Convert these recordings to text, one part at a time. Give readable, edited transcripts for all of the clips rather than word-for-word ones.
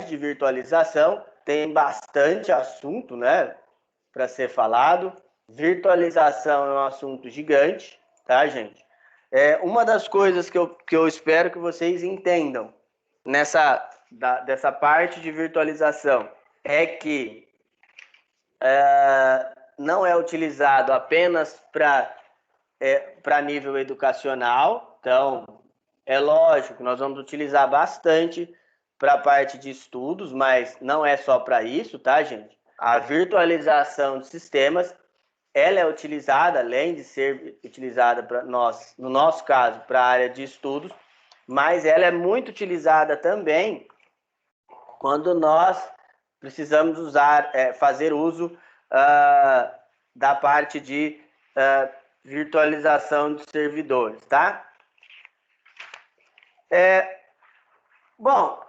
de virtualização tem bastante assunto, né, para ser falado. Virtualização é um assunto gigante, tá, gente? Uma das coisas que eu espero que vocês entendam dessa parte de virtualização é que não é utilizado apenas para nível educacional. Então, é lógico que nós vamos utilizar bastante para a parte de estudos, mas não é só para isso, tá, gente? A virtualização de sistemas, ela é utilizada, além de ser utilizada para nós, no nosso caso, para a área de estudos, mas ela é muito utilizada também quando nós precisamos fazer uso da parte de virtualização de servidores, tá? Bom,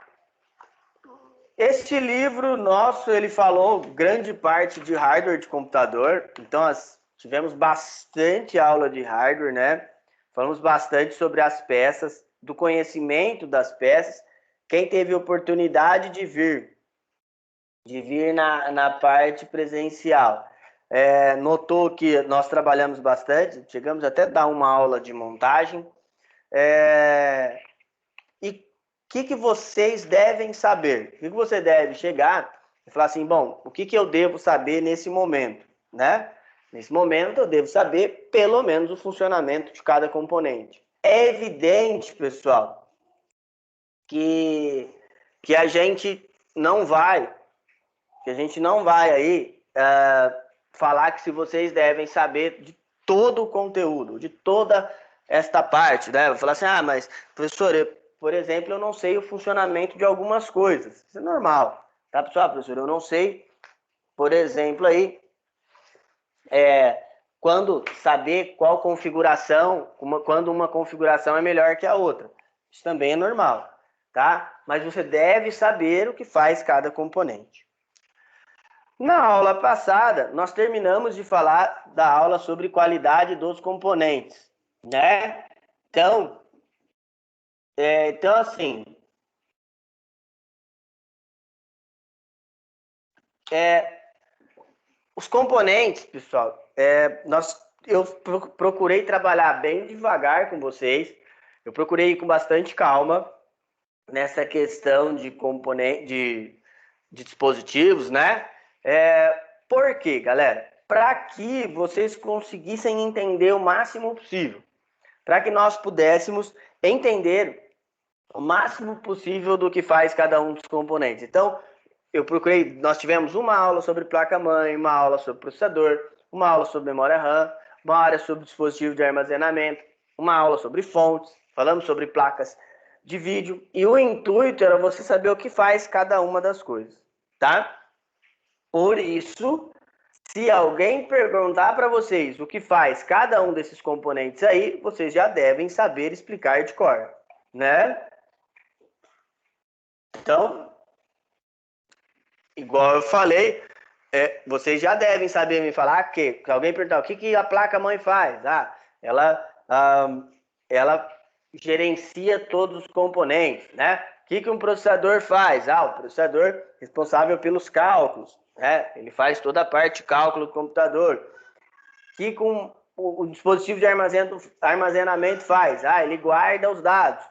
este livro nosso, ele falou grande parte de hardware de computador, então nós tivemos bastante aula de hardware, né? Falamos bastante sobre as peças, do conhecimento das peças. Quem teve oportunidade de vir na parte presencial, notou que nós trabalhamos bastante, chegamos até a dar uma aula de montagem. E o que vocês devem saber? O que você deve chegar e falar assim, bom, o que eu devo saber nesse momento, né? Nesse momento eu devo saber pelo menos o funcionamento de cada componente. É evidente, pessoal, que a gente não vai aí falar que se vocês devem saber de todo o conteúdo, de toda esta parte, né? Vou falar assim, mas professor, por exemplo, eu não sei o funcionamento de algumas coisas. Isso é normal, tá, pessoal? Professor, eu não sei, por exemplo, aí, quando saber qual configuração, quando uma configuração é melhor que a outra. Isso também é normal, tá? Mas você deve saber o que faz cada componente. Na aula passada, nós terminamos de falar da aula sobre qualidade dos componentes, né? Então, assim, os componentes, pessoal, eu procurei trabalhar bem devagar com vocês, eu procurei ir com bastante calma nessa questão de componente, de dispositivos, né? Por quê, galera? Para que vocês conseguissem entender o máximo possível, para que nós pudéssemos entender o máximo possível do que faz cada um dos componentes. Então, nós tivemos uma aula sobre placa-mãe, uma aula sobre processador, uma aula sobre memória RAM, uma aula sobre dispositivo de armazenamento, uma aula sobre fontes, falamos sobre placas de vídeo, e o intuito era você saber o que faz cada uma das coisas, tá? Por isso, se alguém perguntar para vocês o que faz cada um desses componentes aí, vocês já devem saber explicar de cor, né? Então, igual eu falei, vocês já devem saber me falar que alguém perguntar o que a placa-mãe faz. Ela gerencia todos os componentes, né? O que um processador faz? O processador responsável pelos cálculos, né? Ele faz toda a parte de cálculo do computador. O que o dispositivo de armazenamento faz? Ele guarda os dados.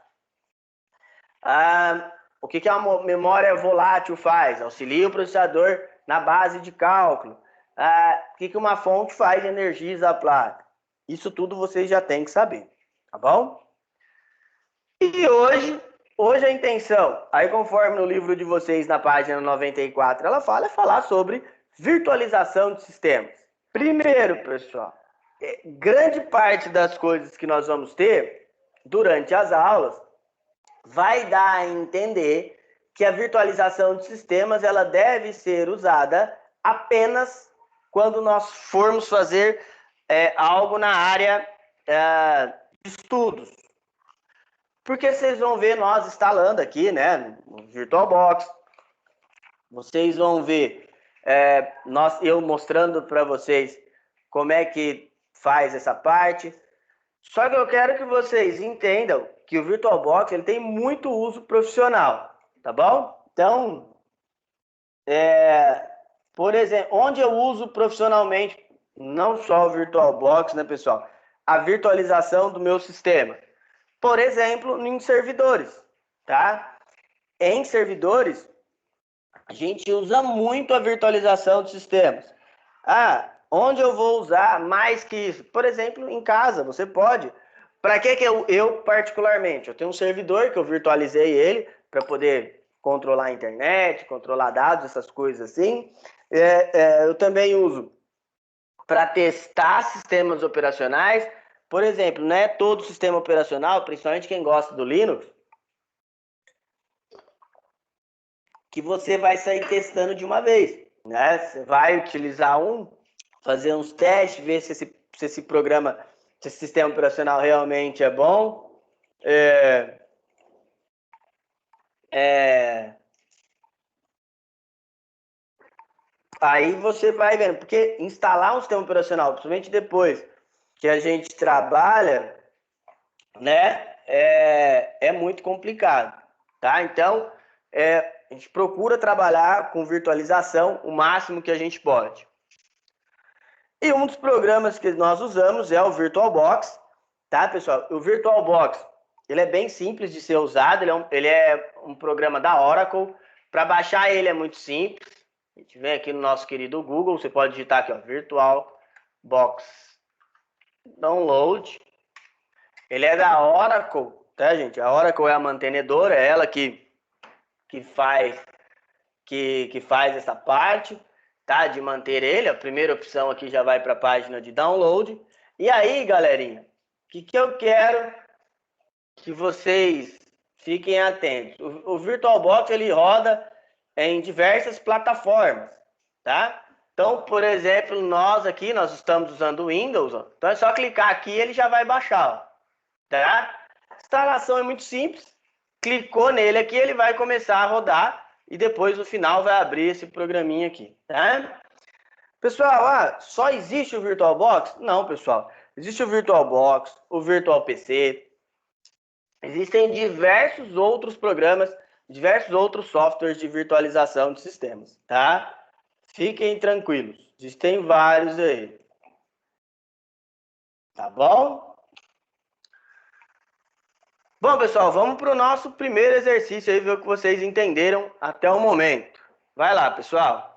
O que a memória volátil faz? Auxilia o processador na base de cálculo. O que uma fonte faz? Energiza a placa. Isso tudo vocês já têm que saber, tá bom? E hoje a intenção, aí conforme no livro de vocês, na página 94, ela fala, é falar sobre virtualização de sistemas. Primeiro, pessoal, grande parte das coisas que nós vamos ter durante as aulas vai dar a entender que a virtualização de sistemas ela deve ser usada apenas quando nós formos fazer algo na área de estudos. Porque vocês vão ver nós instalando aqui, né, no VirtualBox, vocês vão ver eu mostrando para vocês como é que faz essa parte. Só que eu quero que vocês entendam que o VirtualBox ele tem muito uso profissional, tá bom? Então, É, por exemplo, onde eu uso profissionalmente, não só o VirtualBox, né, pessoal? A virtualização do meu sistema. Por exemplo, em servidores, tá? Em servidores, a gente usa muito a virtualização de sistemas. Ah, onde eu vou usar mais que isso? Por exemplo, em casa, você pode. Para que eu particularmente? Eu tenho um servidor que eu virtualizei ele para poder controlar a internet, controlar dados, essas coisas assim. Eu também uso para testar sistemas operacionais. Por exemplo, não é todo sistema operacional, principalmente quem gosta do Linux, que você vai sair testando de uma vez, né? Você vai utilizar fazer uns testes, ver se esse programa, se esse sistema operacional realmente é bom. É, é, Aí você vai vendo, porque instalar um sistema operacional, principalmente depois que a gente trabalha, né, é muito complicado, tá? Então, a gente procura trabalhar com virtualização o máximo que a gente pode. E um dos programas que nós usamos é o VirtualBox, tá, pessoal? O VirtualBox, ele é bem simples de ser usado, ele é um programa da Oracle. Para baixar ele é muito simples. A gente vem aqui no nosso querido Google, você pode digitar aqui, ó, VirtualBox Download. Ele é da Oracle, tá, gente? A Oracle é a mantenedora, é ela que faz que faz essa parte, tá? De manter ele. A primeira opção aqui já vai para a página de download. E aí, galerinha, o que eu quero que vocês fiquem atentos? O VirtualBox ele roda em diversas plataformas, tá? Então, por exemplo, nós estamos usando o Windows, ó. Então é só clicar aqui e ele já vai baixar, ó, tá? A instalação é muito simples. Clicou nele aqui, ele vai começar a rodar e depois no final vai abrir esse programinha aqui, tá? Pessoal, só existe o VirtualBox? Não, pessoal. Existe o VirtualBox, o VirtualPC, existem diversos outros programas, diversos outros softwares de virtualização de sistemas, tá? Fiquem tranquilos, existem vários aí, tá bom? Bom, pessoal, vamos para o nosso primeiro exercício aí, ver o que vocês entenderam até o momento. Vai lá, pessoal.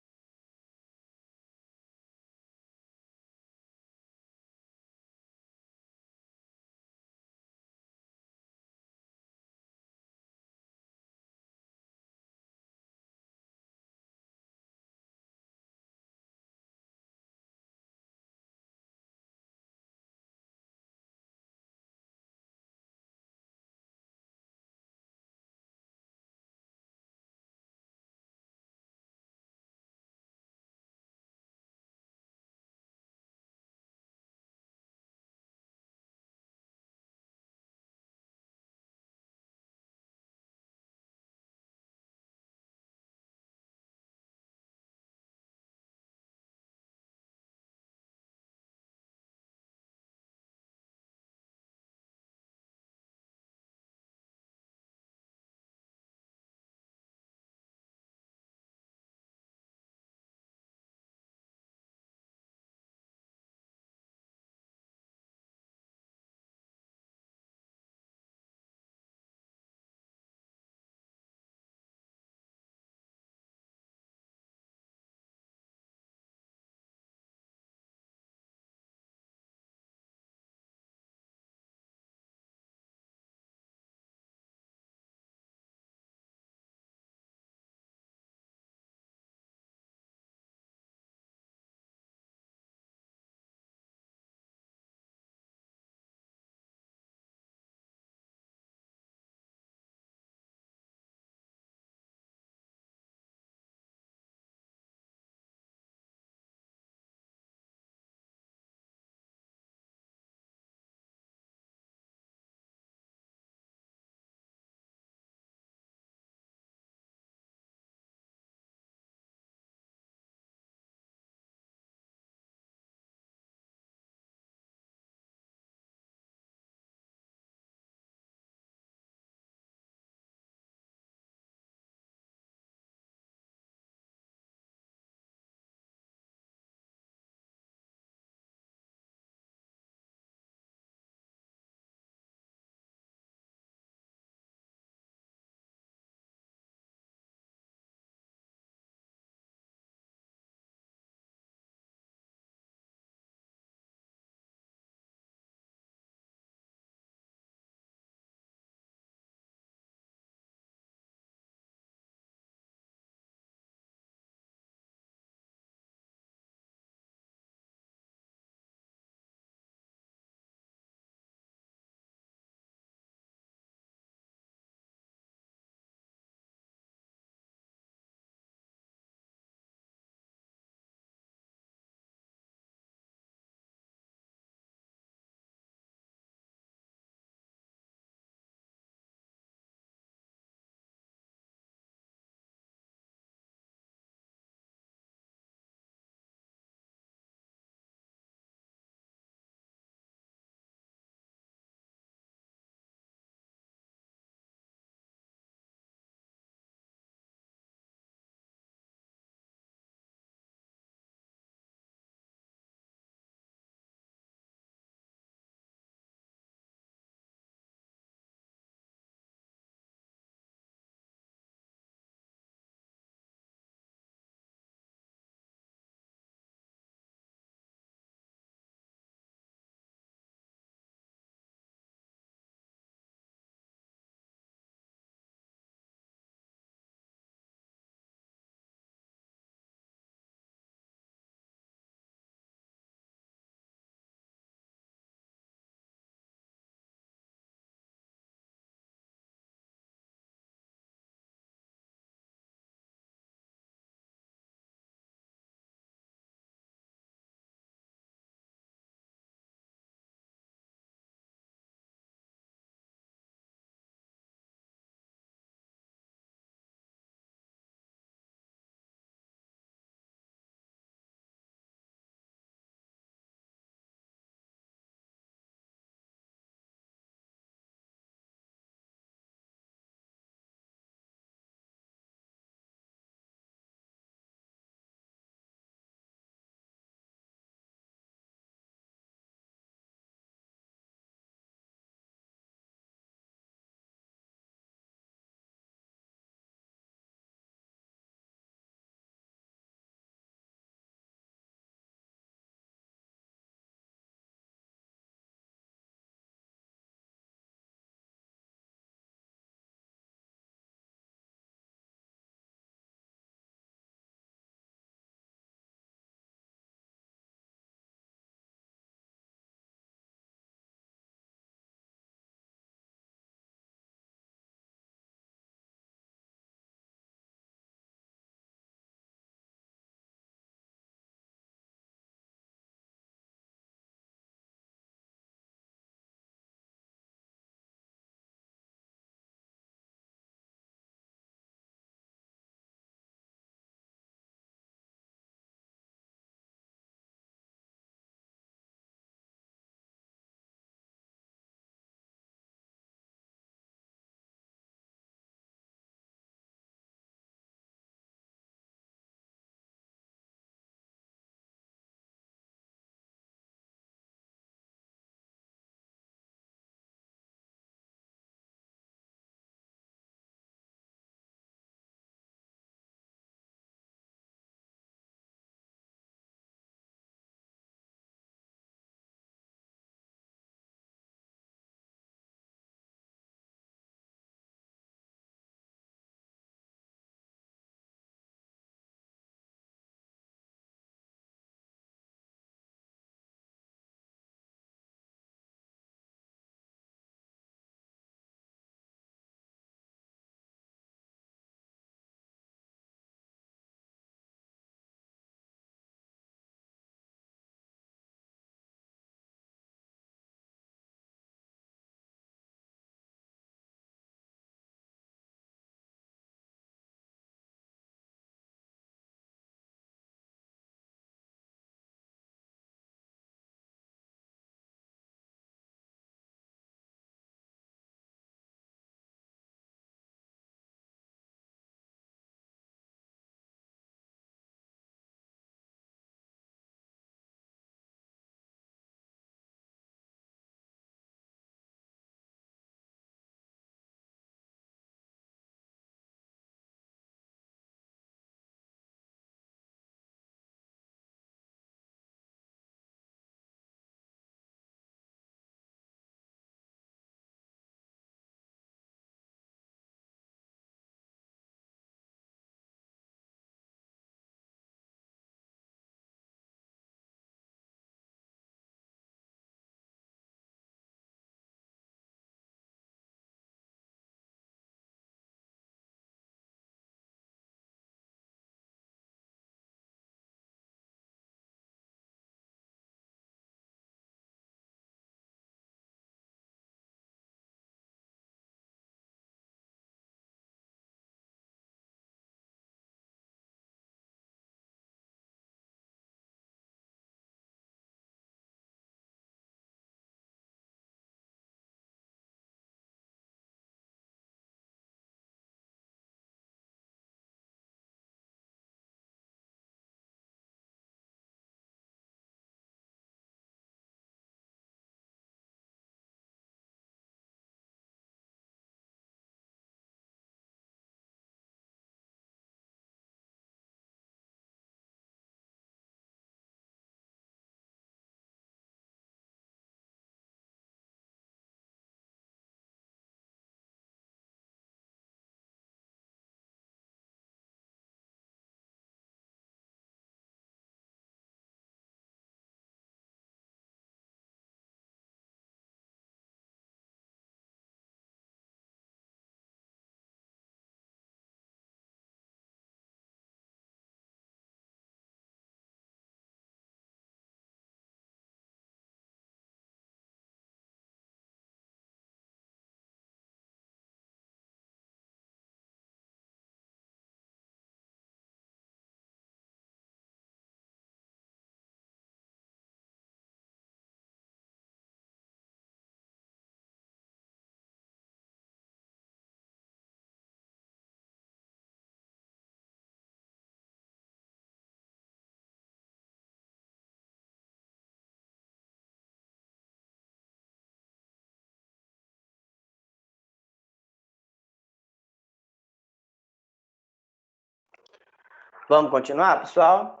Vamos continuar, pessoal?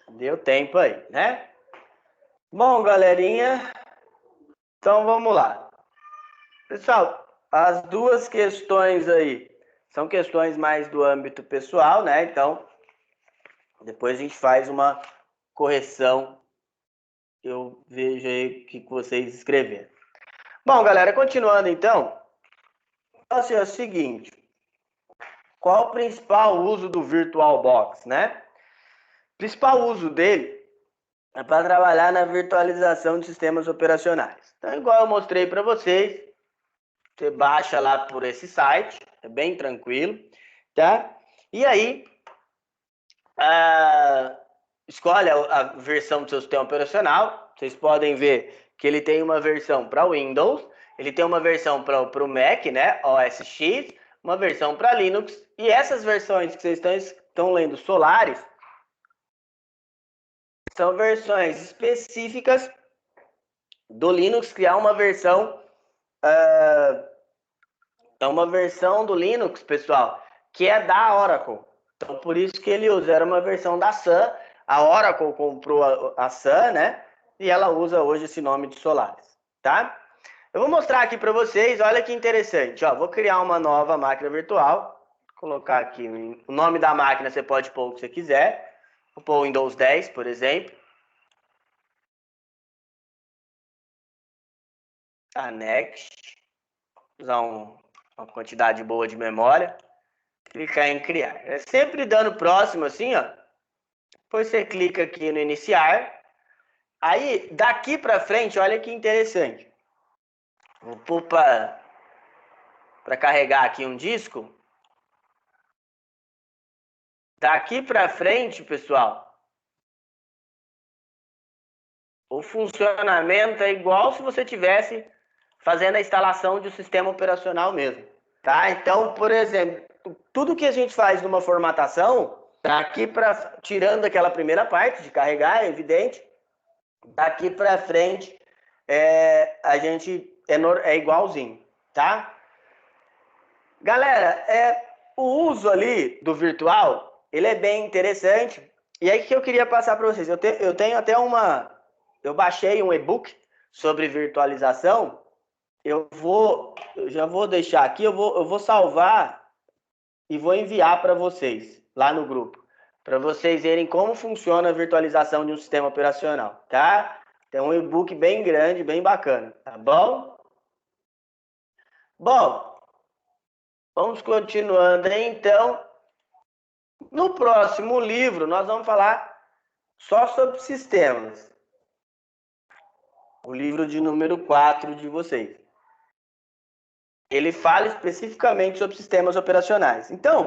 Deu tempo aí, né? Bom, galerinha, então vamos lá. Pessoal, as duas questões aí são questões mais do âmbito pessoal, né? Então, depois a gente faz uma correção. Eu vejo aí o que vocês escreveram. Bom, galera, continuando então. É o seguinte. Qual o principal uso do VirtualBox, né? O principal uso dele é para trabalhar na virtualização de sistemas operacionais. Então, igual eu mostrei para vocês, você baixa lá por esse site, é bem tranquilo, tá? E aí, escolhe a versão do seu sistema operacional. Vocês podem ver que ele tem uma versão para Windows, ele tem uma versão para o Mac, né? OS X, uma versão para Linux. E essas versões que vocês estão lendo Solaris são versões específicas do Linux, criar uma versão uma versão do Linux, pessoal, que é da Oracle. Então, por isso que ele usa, era uma versão da Sun, a Oracle comprou a Sun, né? E ela usa hoje esse nome de Solaris, tá? Eu vou mostrar aqui para vocês, olha que interessante, ó, vou criar uma nova máquina virtual, vou colocar aqui o nome da máquina, você pode pôr o que você quiser, vou pôr o Windows 10, por exemplo. A Next, usar uma quantidade boa de memória, clicar em criar. É sempre dando próximo assim, ó. Depois você clica aqui no iniciar. Aí, daqui para frente, olha que interessante. Vou pôr para carregar aqui um disco. Daqui para frente, pessoal, o funcionamento é igual se você tivesse fazendo a instalação de um sistema operacional mesmo, tá? Então, por exemplo, tudo que a gente faz numa formatação, daqui para tirando aquela primeira parte de carregar, é evidente, daqui para frente a gente é igualzinho, tá? Galera, o uso ali do virtual, ele é bem interessante. E aí que eu queria passar para vocês. Eu tenho até eu baixei um e-book sobre virtualização. Eu já vou deixar aqui, eu vou salvar e vou enviar para vocês lá no grupo, para vocês verem como funciona a virtualização de um sistema operacional, tá? Tem um e-book bem grande, bem bacana, tá bom? Bom, vamos continuando aí, então. No próximo livro, nós vamos falar só sobre sistemas. O livro de número 4 de vocês. Ele fala especificamente sobre sistemas operacionais. Então,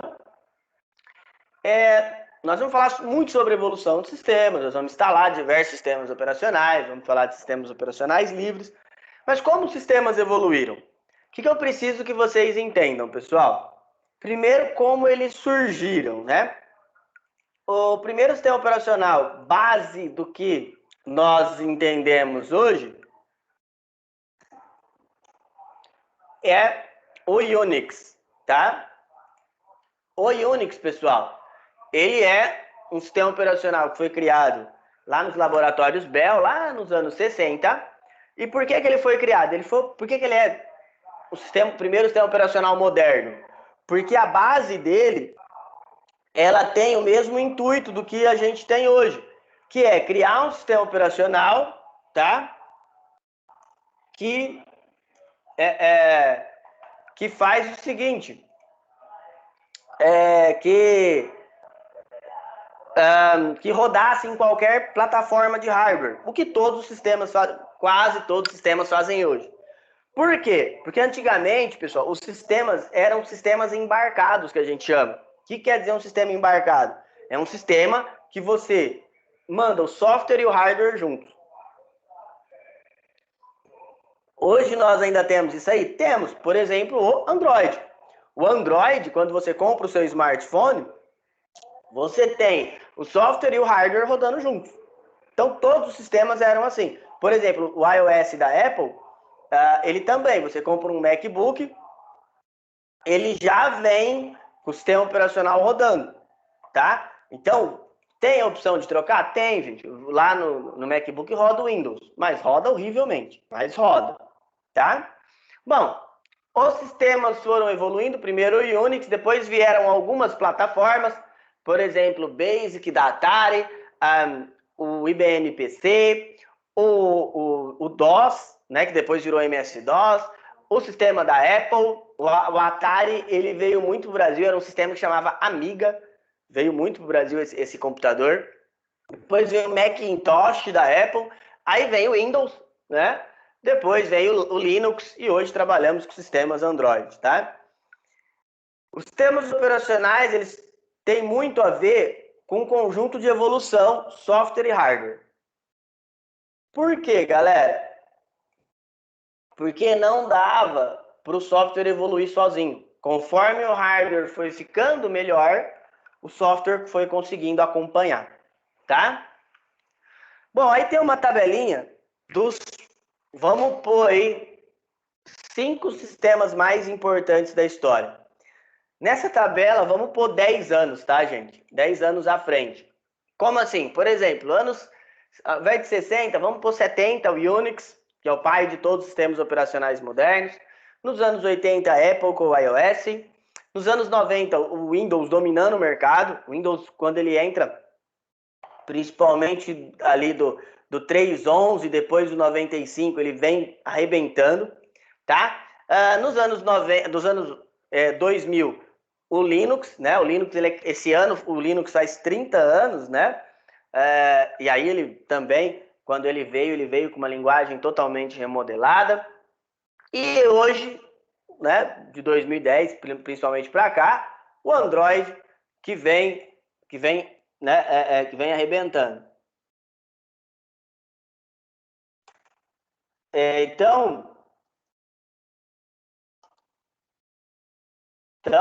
nós vamos falar muito sobre evolução de sistemas, nós vamos instalar diversos sistemas operacionais, vamos falar de sistemas operacionais livres. Mas como os sistemas evoluíram? O que eu preciso que vocês entendam, pessoal? Primeiro, como eles surgiram, né? O primeiro sistema operacional base do que nós entendemos hoje é o Unix, tá? O Unix, pessoal, ele é um sistema operacional que foi criado lá nos laboratórios Bell, lá nos anos 60. E por que ele foi criado? Por que ele é o primeiro sistema operacional moderno? Porque a base dele, ela tem o mesmo intuito do que a gente tem hoje, que é criar um sistema operacional, tá? Que faz o seguinte, que rodasse em qualquer plataforma de hardware, o que todos os sistemas quase todos os sistemas fazem hoje. Por quê? Porque antigamente, pessoal, os sistemas eram sistemas embarcados, que a gente chama. O que quer dizer um sistema embarcado? É um sistema que você manda o software e o hardware juntos. Hoje nós ainda temos isso aí? Temos, por exemplo, o Android. O Android, quando você compra o seu smartphone, você tem o software e o hardware rodando juntos. Então, todos os sistemas eram assim. Por exemplo, o iOS da Apple, ele também, você compra um MacBook, ele já vem com o sistema operacional rodando, tá? Então, tem a opção de trocar? Tem, gente. Lá no MacBook roda o Windows, mas roda horrivelmente, mas roda, tá? Bom, os sistemas foram evoluindo, primeiro o Unix, depois vieram algumas plataformas, por exemplo, o Basic da Atari, o IBM PC, o DOS, né, que depois virou MS-DOS, o sistema da Apple, o Atari, ele veio muito para o Brasil, era um sistema que chamava Amiga, veio muito para o Brasil esse computador. Depois veio o Macintosh da Apple, aí vem o Windows, né? Depois veio o Linux e hoje trabalhamos com sistemas Android, tá? Os sistemas operacionais, eles têm muito a ver com um conjunto de evolução, software e hardware. Por quê, galera? Porque não dava para o software evoluir sozinho. Conforme o hardware foi ficando melhor, o software foi conseguindo acompanhar, tá? Bom, aí tem uma tabelinha dos, vamos pôr aí, 5 sistemas mais importantes da história. Nessa tabela, vamos pôr 10 anos, tá, gente? 10 anos à frente. Como assim? Por exemplo, anos, ao invés de 60, vamos pôr 70, o Unix, que é o pai de todos os sistemas operacionais modernos. Nos anos 80, a Apple com o iOS. Nos anos 90, o Windows dominando o mercado. O Windows, quando ele entra, principalmente ali do 3.11, depois do 95, ele vem arrebentando, tá? Nos anos 90, dos anos 2000, o Linux, né? O Linux, esse ano, o Linux faz 30 anos, né? E aí ele também, quando ele veio com uma linguagem totalmente remodelada. E hoje, né, de 2010, principalmente para cá, o Android que vem, né, que vem arrebentando. Então,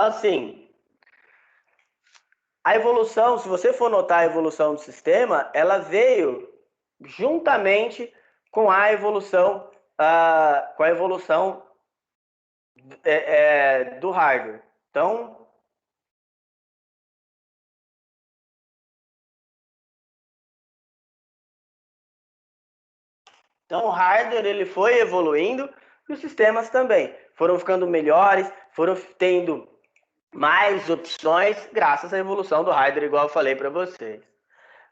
assim, a evolução, se você for notar a evolução do sistema, ela veio juntamente com a evolução, do hardware. Então, o hardware ele foi evoluindo e os sistemas também foram ficando melhores, foram tendo mais opções graças à evolução do hardware, igual eu falei para vocês.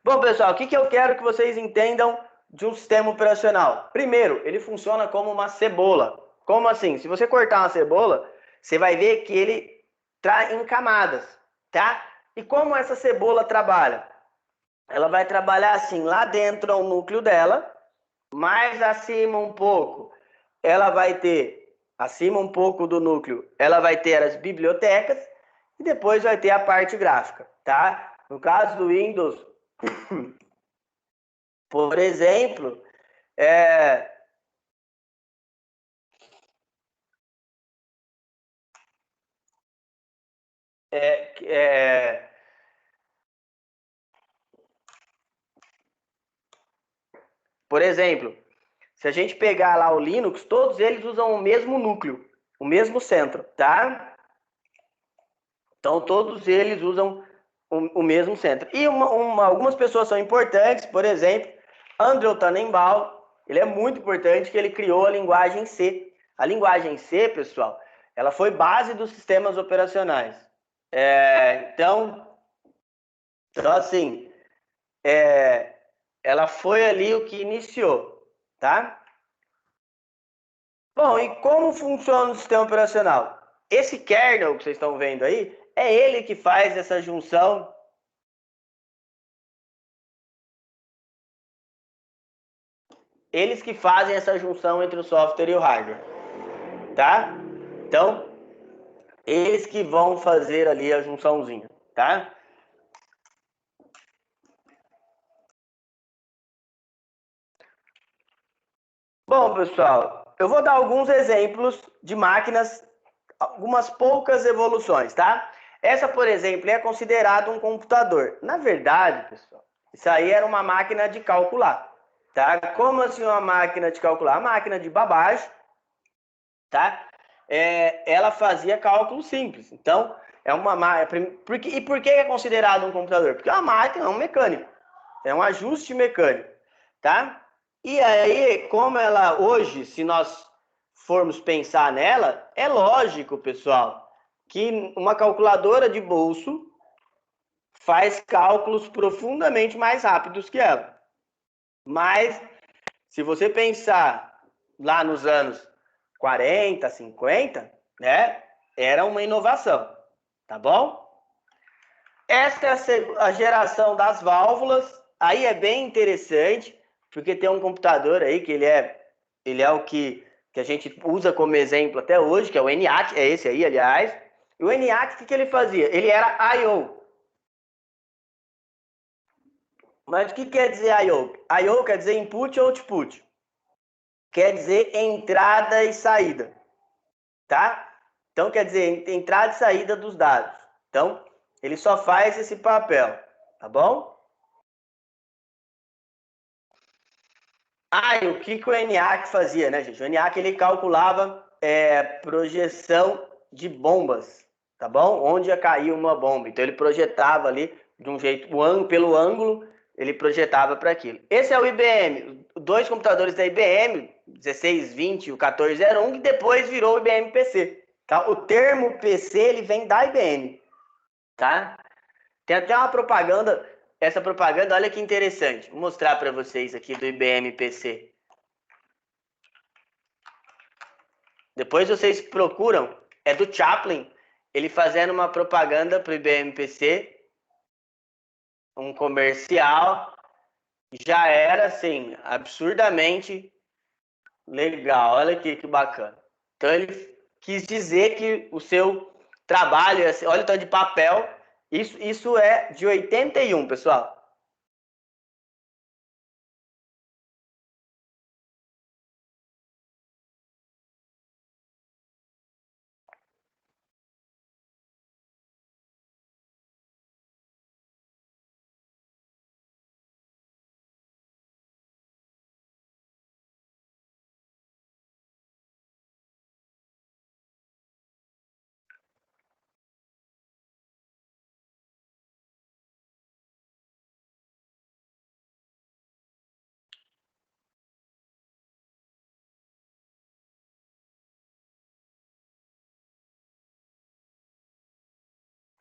Bom, pessoal, o que eu quero que vocês entendam de um sistema operacional? Primeiro, ele funciona como uma cebola. Como assim? Se você cortar uma cebola, você vai ver que ele está em camadas, tá? E como essa cebola trabalha? Ela vai trabalhar assim, lá dentro é o núcleo dela, mais acima um pouco, ela vai ter, acima um pouco do núcleo, ela vai ter as bibliotecas e depois vai ter a parte gráfica, tá? No caso do Windows, por exemplo, é, é, é, por exemplo, se a gente pegar lá o Linux, todos eles usam o mesmo núcleo, o mesmo centro, tá? Então, todos eles usam o mesmo centro. E algumas pessoas são importantes, por exemplo, Andrew Tannenbaum, ele é muito importante que ele criou a linguagem C. A linguagem C, pessoal, ela foi base dos sistemas operacionais. Então assim, ela foi ali o que iniciou, tá? Bom, e como funciona o sistema operacional? Esse kernel que vocês estão vendo aí, é ele que faz essa junção. Eles que fazem essa junção entre o software e o hardware, tá? Então, eles que vão fazer ali a junçãozinha, tá? Bom, pessoal, eu vou dar alguns exemplos de máquinas, algumas poucas evoluções, tá? Essa, por exemplo, é considerada um computador. Na verdade, pessoal, isso aí era uma máquina de calcular, tá? Como assim uma máquina de calcular? A máquina de Babbage, tá? Ela fazia cálculos simples. Então, E por que é considerado um computador? Porque a máquina é um mecânico, é um ajuste mecânico, tá? E aí, como ela hoje, se nós formos pensar nela, é lógico, pessoal, que uma calculadora de bolso faz cálculos profundamente mais rápidos que ela. Mas, se você pensar lá nos anos 40, 50, né, era uma inovação, tá bom? Essa é a geração das válvulas. Aí é bem interessante, porque tem um computador aí que ele é o que a gente usa como exemplo até hoje, que é o ENIAC, é esse aí, aliás. E o ENIAC, o que ele fazia? Ele era I/O. Mas o que quer dizer I/O? I/O quer dizer input ou output. Quer dizer entrada e saída, tá? Então quer dizer entrada e saída dos dados. Então, ele só faz esse papel, tá bom? E o que o ENIAC fazia, né, gente? O ENIAC, ele calculava projeção de bombas, tá bom? Onde ia cair uma bomba. Então, ele projetava ali de um jeito, pelo ângulo, ele projetava para aquilo. Esse é o IBM. Dois computadores da IBM, 1620 e o 1401, que depois virou o IBM PC. Tá? O termo PC, ele vem da IBM, tá? Tem até uma propaganda. Essa propaganda, olha que interessante. Vou mostrar para vocês aqui do IBM PC. Depois vocês procuram, é do Chaplin, ele fazendo uma propaganda para o IBM PC, um comercial, já era assim, absurdamente legal. Olha aqui que bacana. Então ele quis dizer que o seu trabalho, olha o tanto de papel, isso é de 81, pessoal.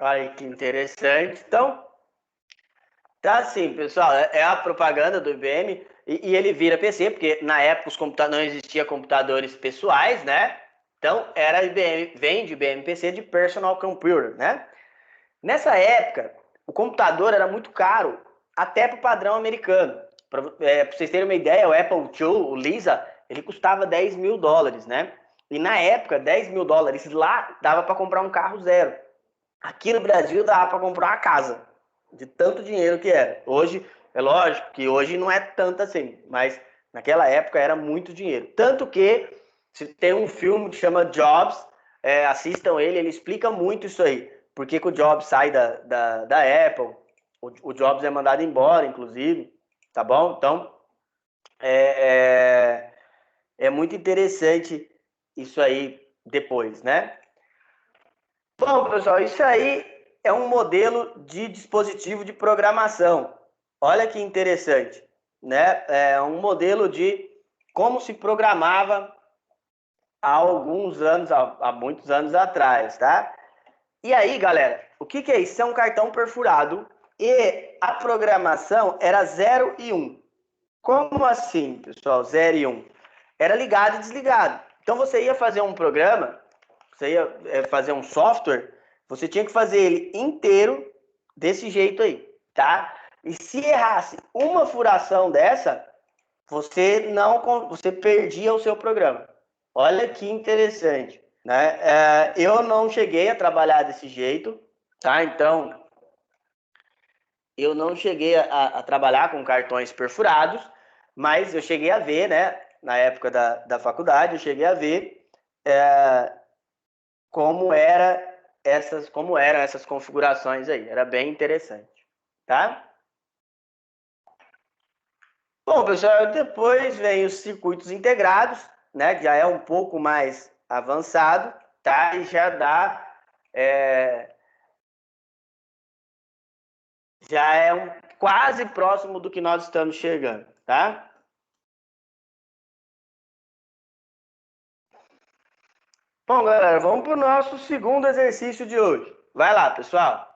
Olha que interessante. Então, tá assim, pessoal, é a propaganda do IBM e ele vira PC, porque na época não existia computadores pessoais, né? Então era IBM, vem de IBM PC de Personal Computer, né? Nessa época, o computador era muito caro, até para o padrão americano. Para vocês terem uma ideia, o Apple II, o Lisa, ele custava $10.000, né? E na época, $10.000 lá dava para comprar um carro zero. Aqui no Brasil dava para comprar uma casa, de tanto dinheiro que era. Hoje, é lógico que hoje não é tanto assim, mas naquela época era muito dinheiro. Tanto que se tem um filme que chama Jobs, assistam ele explica muito isso aí. Por que o Jobs sai da Apple, o Jobs é mandado embora, inclusive, tá bom? Então, é muito interessante isso aí depois, né? Bom, pessoal, isso aí é um modelo de dispositivo de programação. Olha que interessante, né? É um modelo de como se programava há alguns anos, há muitos anos atrás, tá? E aí, galera, o que é isso? É um cartão perfurado e a programação era 0 e 1. Como assim, pessoal? 0 e 1. Era ligado e desligado. Então você ia fazer um programa, você ia fazer um software, você tinha que fazer ele inteiro desse jeito aí, tá? E se errasse uma furação dessa, você perdia o seu programa. Olha que interessante, né? Eu não cheguei a trabalhar desse jeito, tá? Então, eu não cheguei a trabalhar com cartões perfurados, mas eu cheguei a ver, né? Na época da faculdade, eu cheguei a ver como eram essas configurações aí. Era bem interessante, tá? Bom, pessoal, depois vem os circuitos integrados, né? Que já é um pouco mais avançado, tá? E já dá já é quase próximo do que nós estamos chegando, tá? Bom, galera, vamos para o nosso segundo exercício de hoje. Vai lá, pessoal.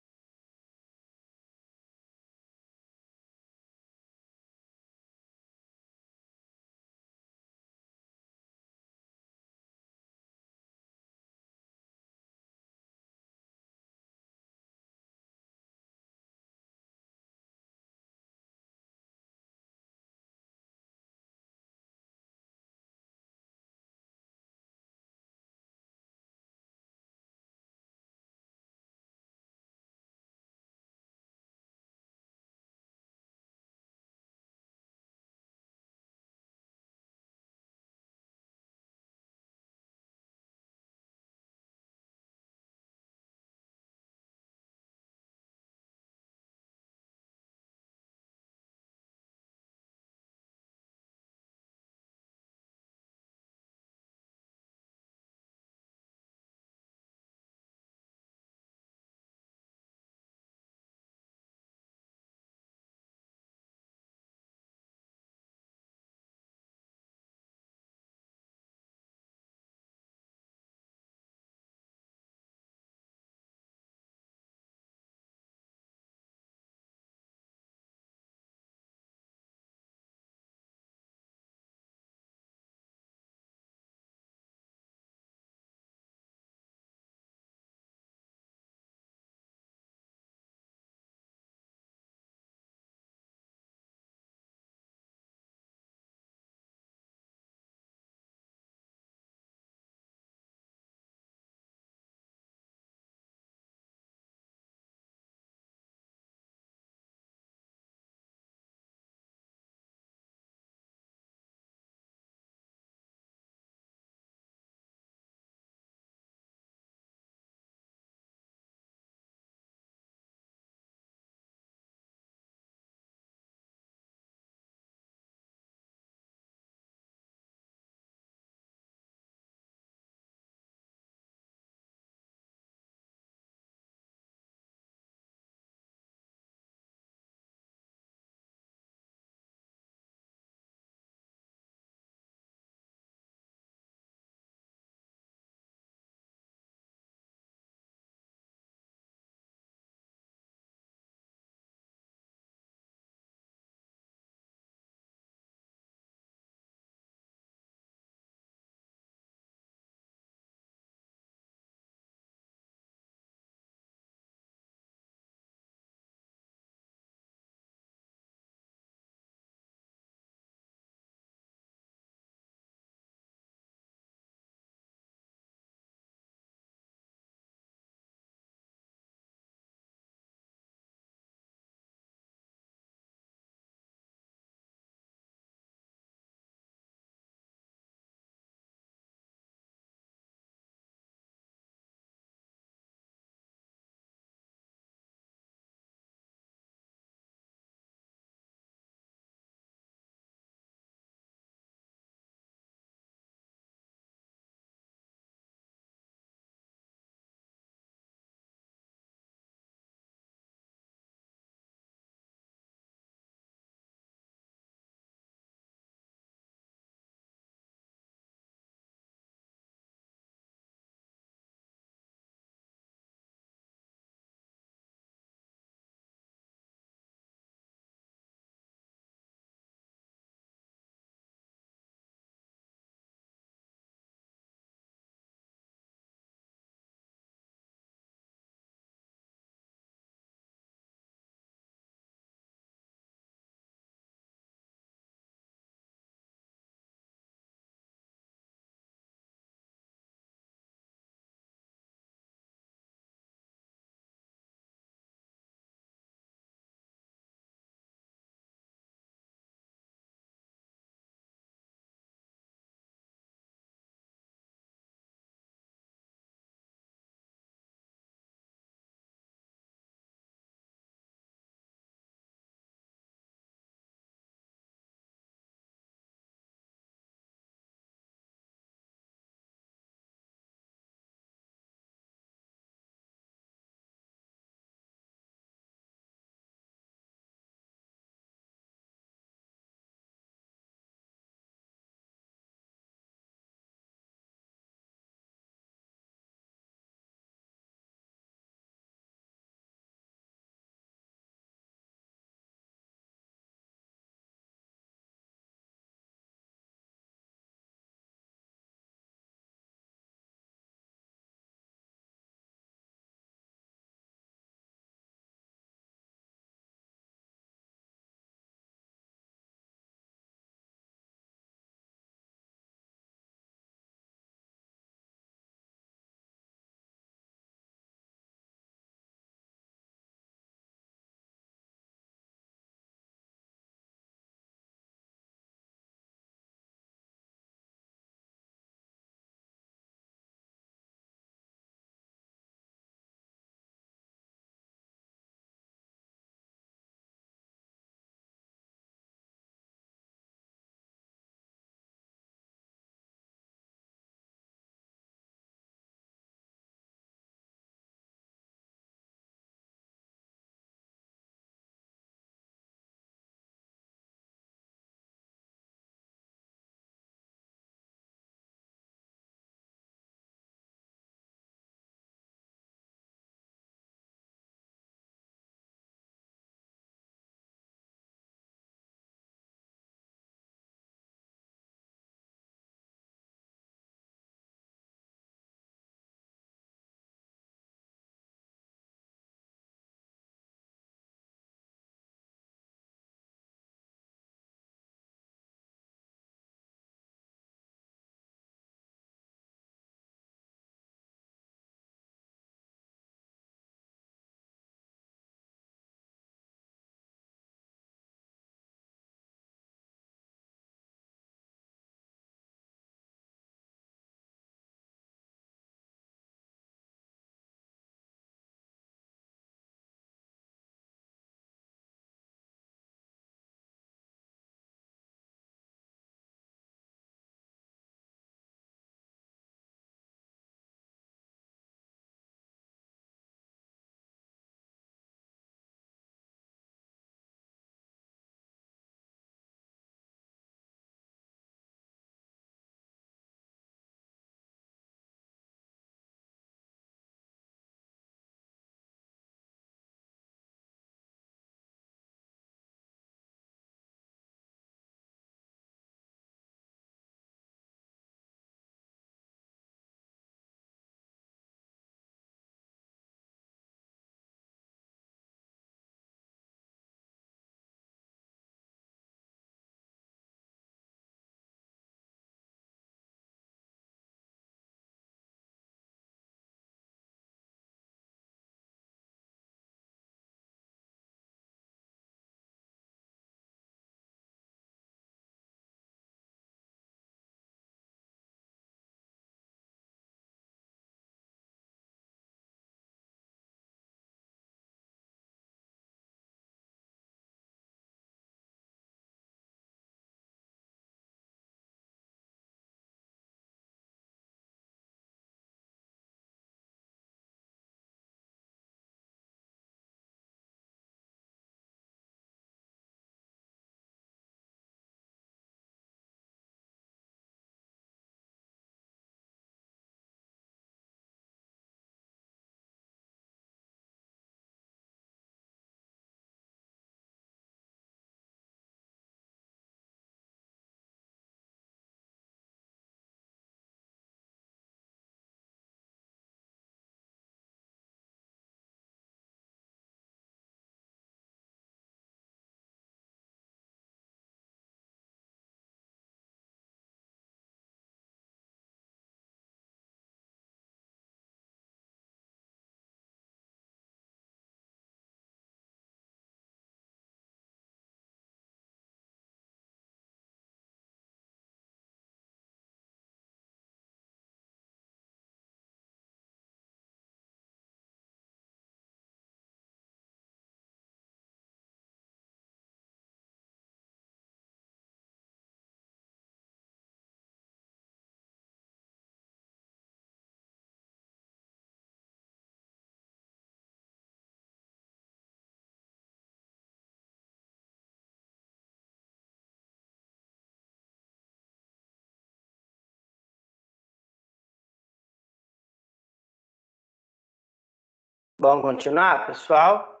Vamos continuar, pessoal?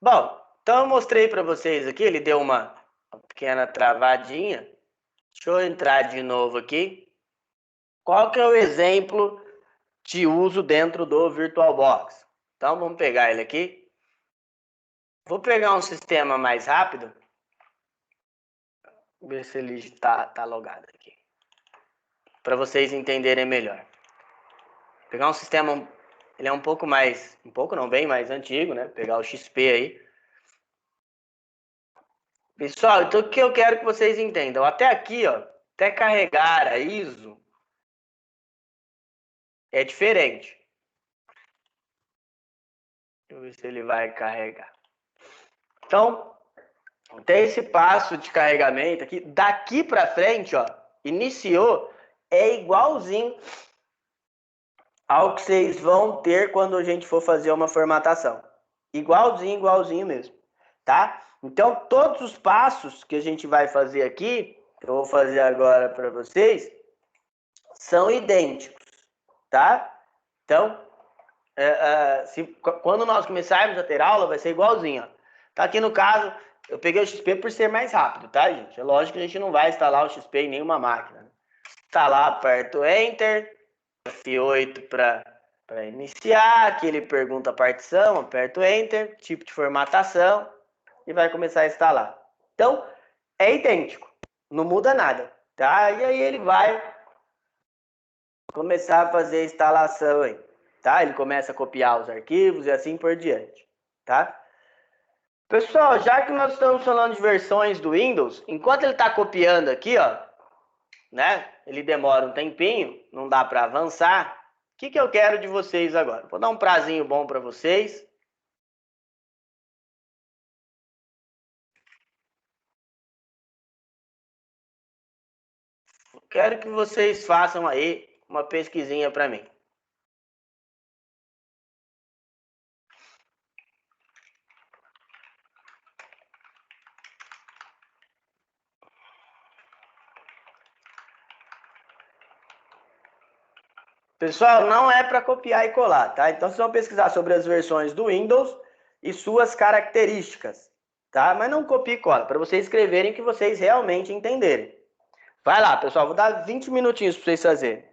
Bom, então eu mostrei para vocês aqui, ele deu uma pequena travadinha. Deixa eu entrar de novo aqui. Qual que é o exemplo de uso dentro do VirtualBox? Então vamos pegar ele aqui. Vou pegar um sistema mais rápido. Ver se ele tá logado aqui. Para vocês entenderem melhor. Pegar um sistema, ele é um pouco mais, um pouco não, bem mais antigo, né? Pegar o XP aí. Pessoal, então o que eu quero que vocês entendam? Até aqui, ó, até carregar a ISO é diferente. Deixa eu ver se ele vai carregar. Então, tem esse passo de carregamento aqui. Daqui para frente, ó, iniciou, é igualzinho ao que vocês vão ter quando a gente for fazer uma formatação. Igualzinho, igualzinho mesmo, tá? Então, todos os passos que a gente vai fazer aqui, eu vou fazer agora para vocês, são idênticos, tá? Então, quando nós começarmos a ter aula, vai ser igualzinho, ó. Tá aqui no caso, eu peguei o XP por ser mais rápido, tá, gente? É lógico que a gente não vai instalar o XP em nenhuma máquina, né? Tá lá, aperto Enter, F8 para iniciar, aqui ele pergunta a partição, aperto Enter, tipo de formatação e vai começar a instalar. Então, é idêntico, não muda nada, tá? E aí ele vai começar a fazer a instalação aí, tá? Ele começa a copiar os arquivos e assim por diante, tá? Pessoal, já que nós estamos falando de versões do Windows, enquanto ele está copiando aqui, ó, né? Ele demora um tempinho, não dá para avançar. O que eu quero de vocês agora? Vou dar um prazinho bom para vocês. Quero que vocês façam aí uma pesquisinha para mim. Pessoal, não é para copiar e colar, tá? Então vocês vão pesquisar sobre as versões do Windows e suas características, tá? Mas não copie e cola, para vocês escreverem o que vocês realmente entenderem. Vai lá, pessoal, vou dar 20 minutinhos para vocês fazerem.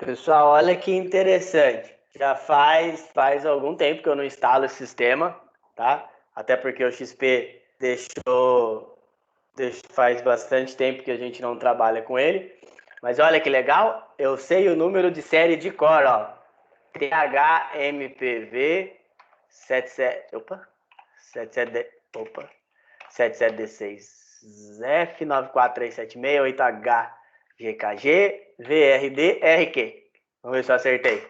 Pessoal, olha que interessante. Já faz algum tempo que eu não instalo esse sistema, tá? Até porque o XP faz bastante tempo que a gente não trabalha com ele. Mas olha que legal, eu sei o número de série de cor, ó. THMPV 77, opa, 77D6F94376 8HGKG VRD-RQ. Vamos ver se eu acertei.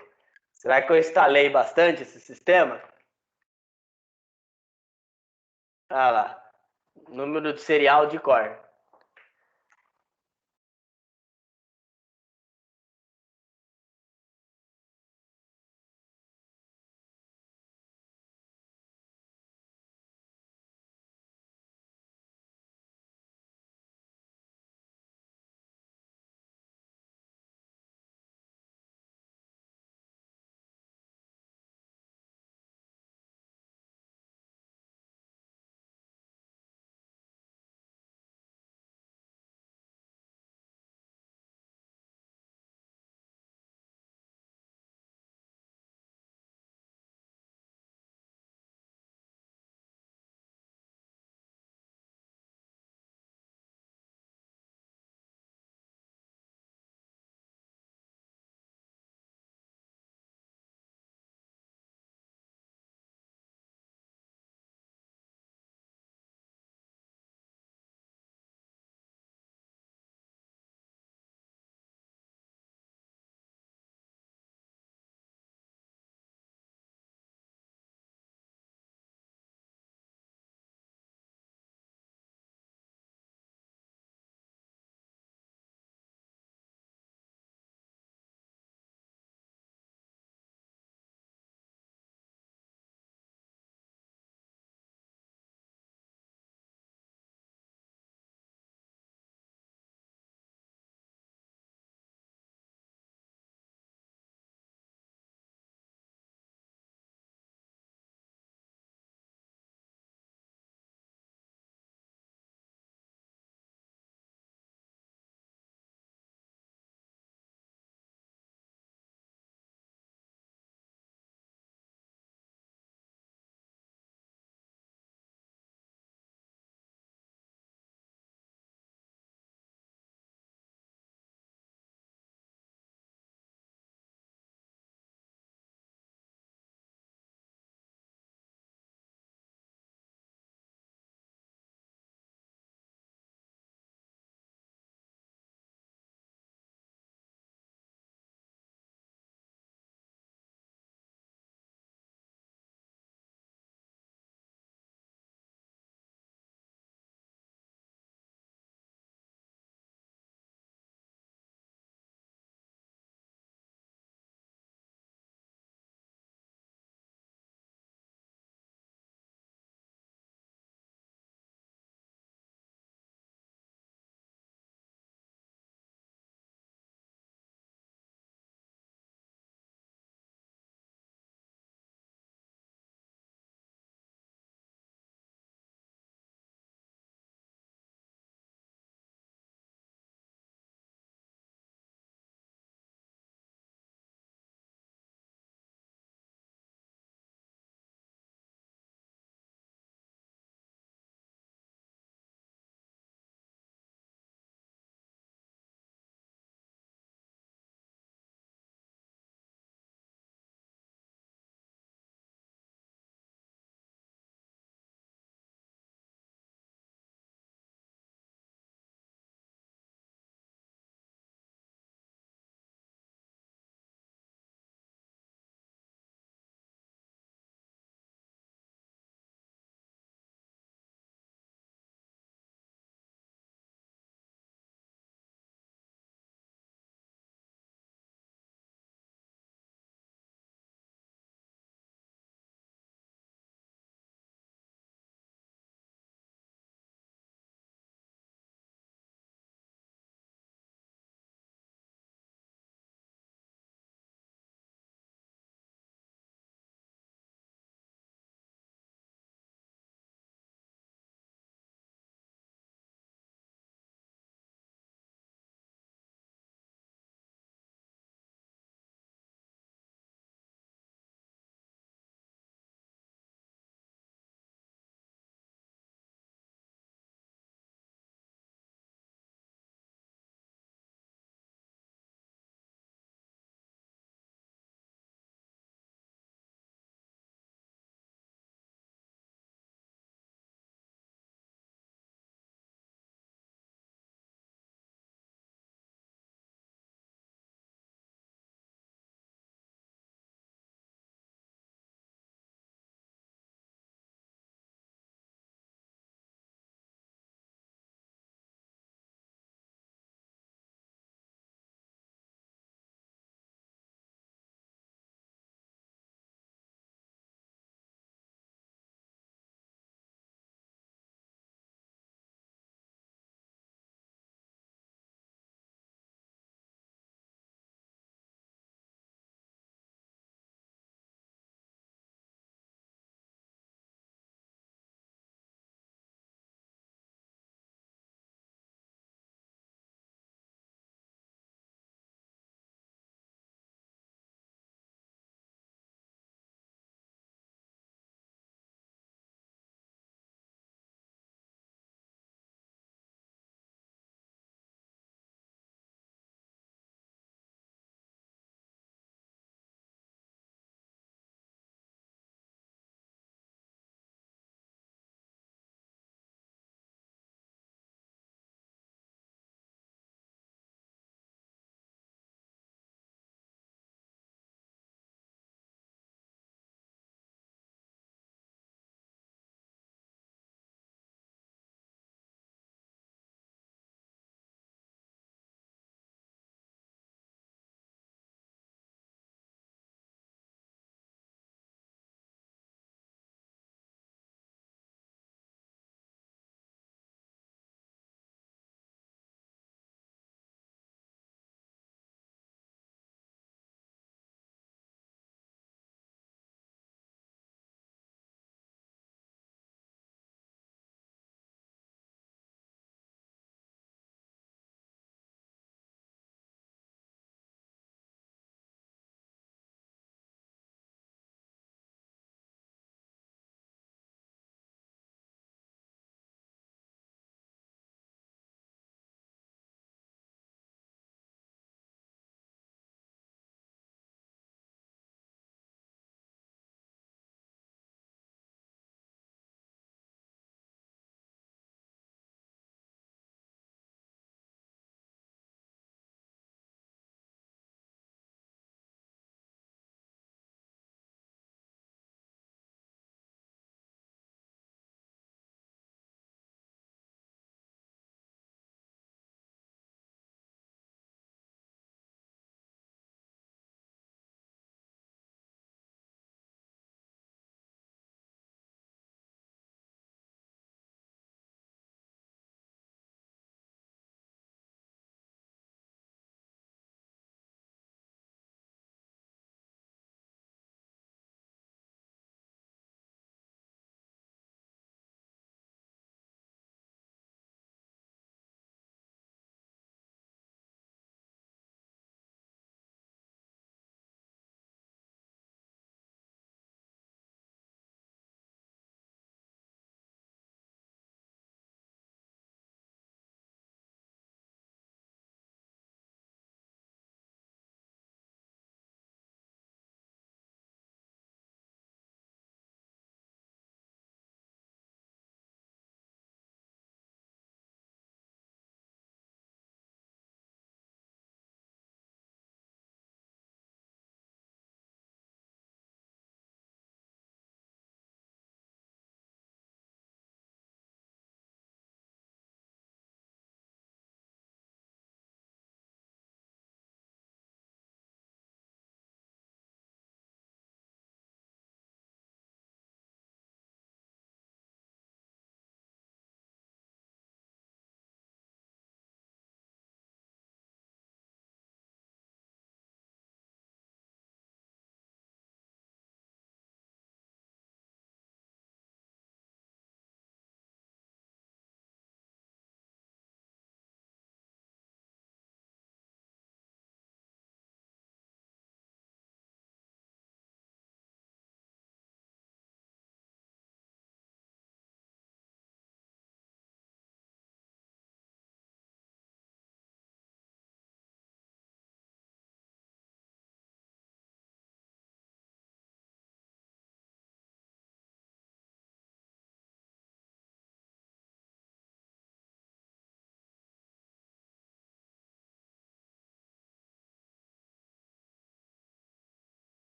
Será que eu instalei bastante esse sistema? Ah lá, número de serial de core.